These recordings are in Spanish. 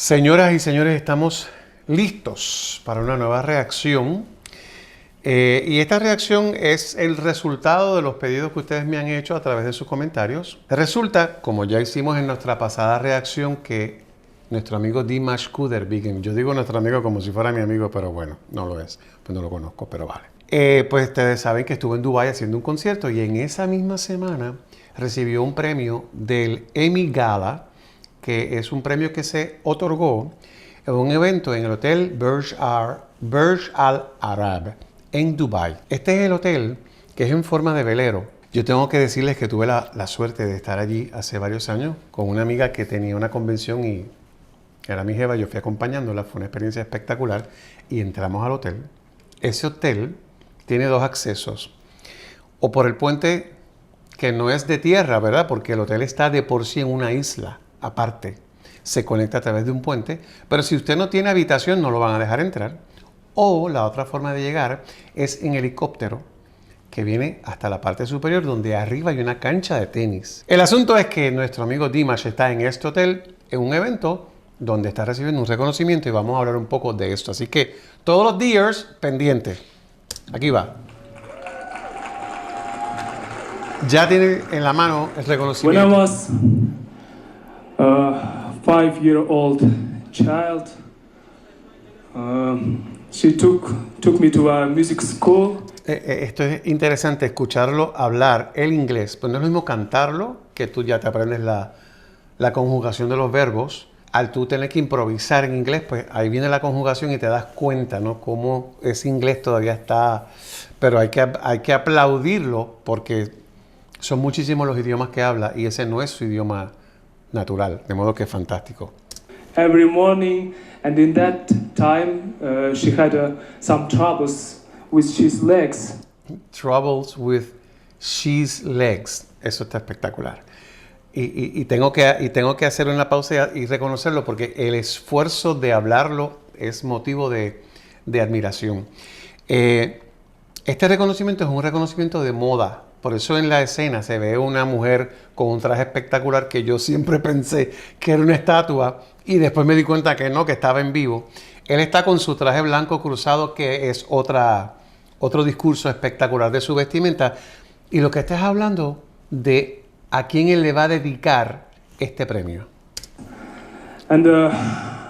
Señoras y señores, estamos listos para una nueva reacción. Y esta reacción es el resultado de los pedidos que ustedes me han hecho a través de sus comentarios. Resulta, como ya hicimos en nuestra pasada reacción, que nuestro amigo Dimash Kudaibergen, yo digo nuestro amigo como si fuera mi amigo, pero bueno, no lo es, pues no lo conozco, pero vale. Pues ustedes saben que estuvo en Dubái haciendo un concierto y en esa misma semana recibió un premio del Emmy Gala, que es un premio que se otorgó en un evento en el hotel Burj Al Arab en Dubái. Este es el hotel que es en forma de velero. Yo tengo que decirles que tuve la suerte de estar allí hace varios años con una amiga que tenía una convención y era mi jeva, yo fui acompañándola, fue una experiencia espectacular y entramos al hotel. Ese hotel tiene dos accesos, o por el puente que no es de tierra, ¿verdad? Porque el hotel está de por sí en una isla aparte, se conecta a través de un puente, pero si usted no tiene habitación no lo van a dejar entrar. O la otra forma de llegar es en helicóptero, que viene hasta la parte superior donde arriba hay una cancha de tenis. El asunto es que nuestro amigo Dimash está en este hotel en un evento donde está recibiendo un reconocimiento y vamos a hablar un poco de esto. Así que todos los días pendientes. Aquí va. Ya tiene en la mano el reconocimiento. When I was a 5-year-old child, she took me to a music school. Esto es interesante, escucharlo hablar el inglés. Pues no es lo mismo cantarlo, que tú ya te aprendes la conjugación de los verbos. Al tú tener que improvisar en inglés, pues ahí viene la conjugación y te das cuenta, ¿no? Cómo ese inglés todavía está... Pero hay que aplaudirlo porque son muchísimos los idiomas que habla y ese no es su idioma natural, de modo que es fantástico. Every morning, and in that time, she had some troubles with his legs. Troubles with she's legs. Eso está espectacular. Y tengo que hacer una pausa y reconocerlo porque el esfuerzo de hablarlo es motivo de admiración. Este reconocimiento es un reconocimiento de moda. Por eso en la escena se ve una mujer con un traje espectacular que yo siempre pensé que era una estatua y después me di cuenta que no, que estaba en vivo. Él está con su traje blanco cruzado, que es otro discurso espectacular de su vestimenta. Y lo que estás hablando de a quién él le va a dedicar este premio. And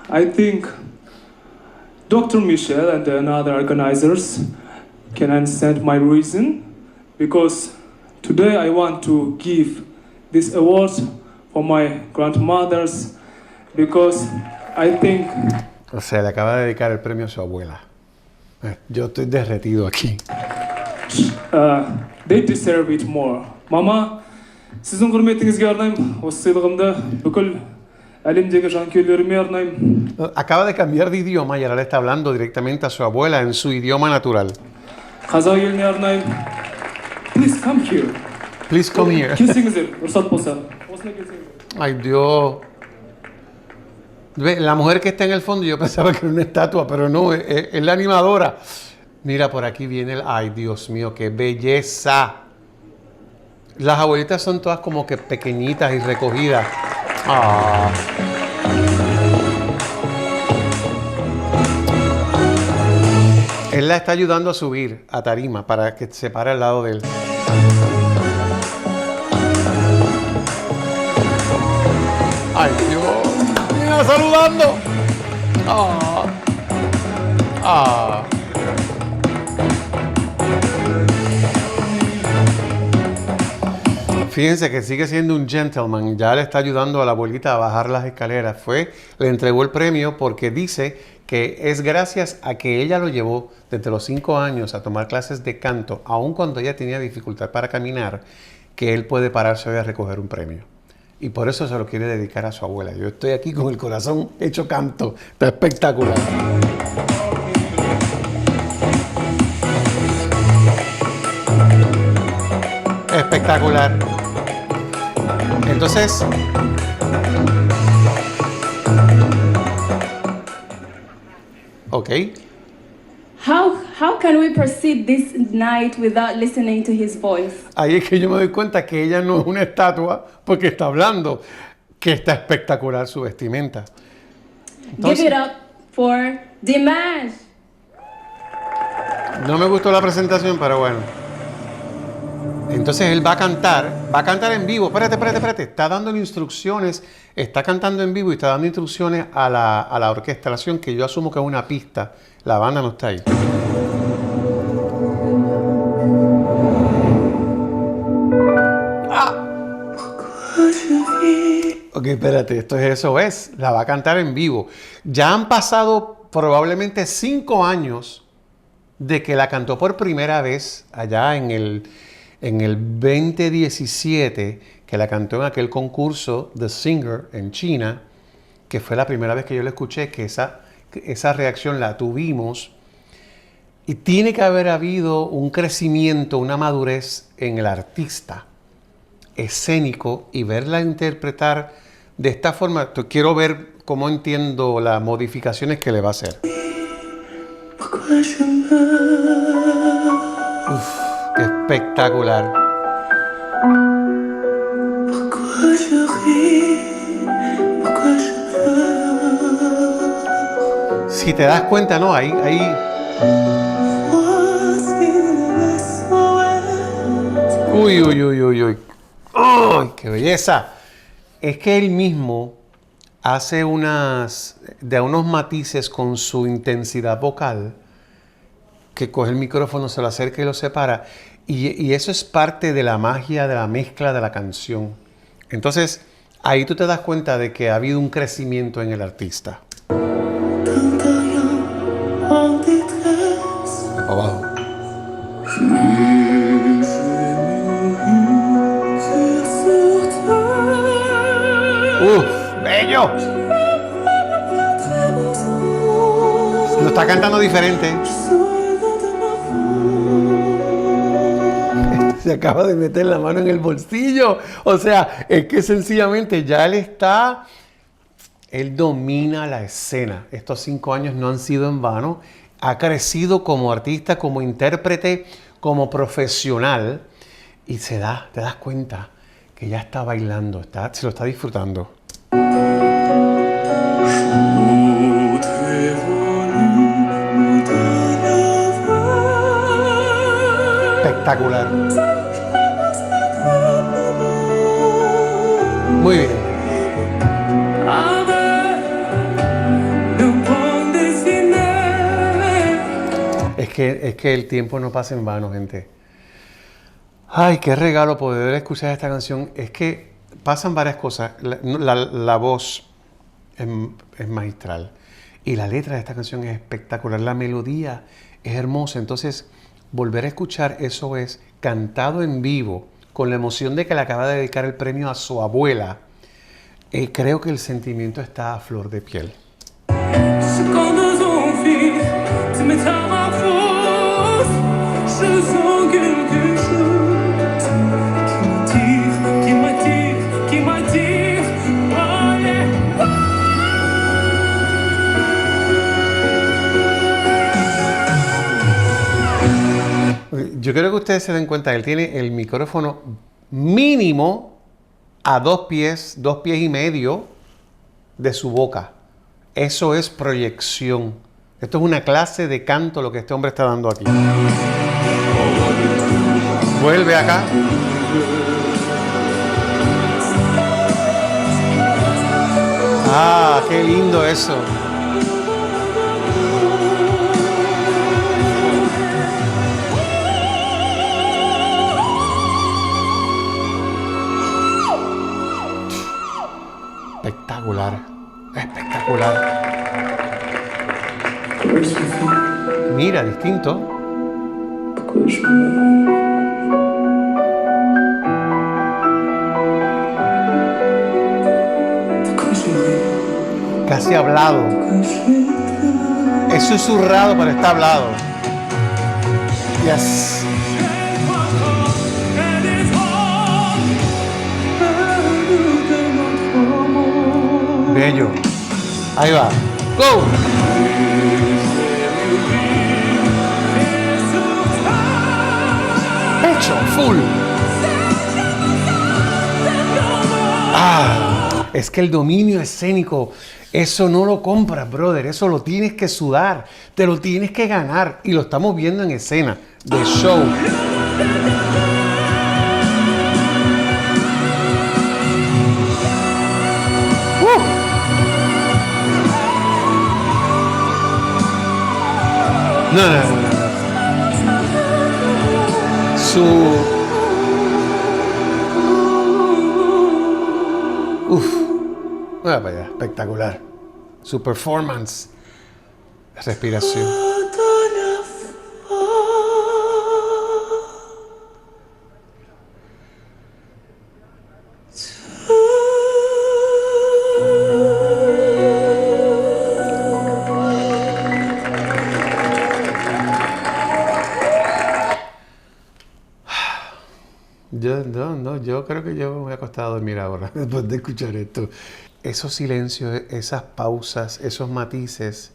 I think Dr. Michelle and other organizers can understand my reason, because today I want to give this award for my grandmothers, because I think... O sea, le acaba de dedicar el premio a su abuela. Yo estoy derretido aquí. They deserve it more. Mama, sizin hürmetіңізге арнаймын. Осы сыйлығымды бүкіл әлемдегі жанкүйерлеріме арнаймын. Acaba de cambiar de idioma y ahora le está hablando directamente a su abuela en su idioma natural. Қазақ еліне арнаймын. Please come here. Please come here. Келсеңіздер, рұқсат болса. Осына келсеңіздер. Ay, Dios. Ve, la mujer que está en el fondo, yo pensaba que era una estatua, pero no, es la animadora. Mira, por aquí viene el... Ay, Dios mío, qué belleza. Las abuelitas son todas como que pequeñitas y recogidas. Ah. Él la está ayudando a subir a tarima para que se pare al lado de él. Ay, Dios. Mira, saludando. Ah. Ah. Fíjense que sigue siendo un gentleman, ya le está ayudando a la abuelita a bajar las escaleras. Le entregó el premio porque dice que es gracias a que ella lo llevó desde los 5 años a tomar clases de canto, aun cuando ella tenía dificultad para caminar, que él puede pararse hoy a recoger un premio. Y por eso se lo quiere dedicar a su abuela. Yo estoy aquí con el corazón hecho canto. Está espectacular. Espectacular. Entonces, ok. How can we proceed this night without listening to his voice? Ahí es que yo me doy cuenta que ella no es una estatua porque está hablando, que está espectacular su vestimenta. Give it up for Dimash. No me gustó la presentación, pero bueno. Entonces él va a cantar en vivo. Espérate. Está dando instrucciones, está cantando en vivo y está dando instrucciones a la orquestación, que yo asumo que es una pista. La banda no está ahí. Ok, espérate, esto es SOS. La va a cantar en vivo. Ya han pasado probablemente 5 años de que la cantó por primera vez allá en el 2017, que la cantó en aquel concurso The Singer en China, que fue la primera vez que yo la escuché, que esa reacción la tuvimos. Y tiene que haber habido un crecimiento, una madurez en el artista escénico, y verla interpretar de esta forma. Quiero ver cómo entiendo las modificaciones que le va a hacer. Uf, qué espectacular. Si te das cuenta, ¿no? Ahí. Uy. ¡Ay, qué belleza! Es que él mismo hace unos matices con su intensidad vocal, que coge el micrófono, se lo acerca y lo separa. Y eso es parte de la magia de la mezcla de la canción. Entonces, ahí tú te das cuenta de que ha habido un crecimiento en el artista. Abajo. ¡Bello! Lo está cantando diferente. Se acaba de meter la mano en el bolsillo. O sea, es que sencillamente ya él domina la escena. Estos 5 años no han sido en vano. Ha crecido como artista, como intérprete, como profesional. Y te das cuenta que ya está bailando, se lo está disfrutando. Espectacular. Muy bien. Es que el tiempo no pasa en vano, gente. Ay, qué regalo poder escuchar esta canción. Es que pasan varias cosas. La voz es magistral. Y la letra de esta canción es espectacular. La melodía es hermosa. Entonces, volver a escuchar eso es cantado en vivo, con la emoción de que le acaba de dedicar el premio a su abuela. Creo que el sentimiento está a flor de piel. Yo quiero que ustedes se den cuenta, él tiene el micrófono mínimo a 2 pies y medio de su boca. Eso es proyección. Esto es una clase de canto lo que este hombre está dando aquí. Vuelve acá. Ah, qué lindo eso. Espectacular. Mira, distinto. Casi hablado. Es susurrado, pero está hablado. Yes. Bello. Ahí va. Go. Pecho, full. Ah, es que el dominio escénico Eso no lo compras, brother. Eso lo tienes que sudar. Te lo tienes que ganar. Y lo estamos viendo en escena. De show. No, no, no, no. Vaya para allá, espectacular. Su performance. Respiración. Yo creo que yo me voy a acostar a dormir ahora, después de escuchar esto. Esos silencios, esas pausas, esos matices,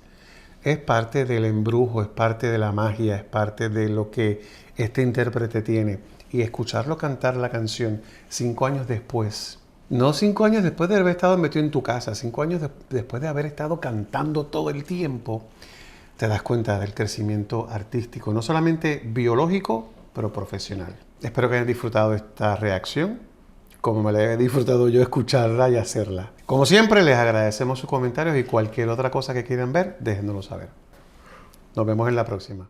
es parte del embrujo, es parte de la magia, es parte de lo que este intérprete tiene. Y escucharlo cantar la canción 5 años después, no 5 años después de haber estado metido en tu casa, 5 años después de haber estado cantando todo el tiempo, te das cuenta del crecimiento artístico, no solamente biológico, pero profesional. Espero que hayan disfrutado de esta reacción, como me la he disfrutado yo escucharla y hacerla. Como siempre, les agradecemos sus comentarios y cualquier otra cosa que quieran ver, déjenoslo saber. Nos vemos en la próxima.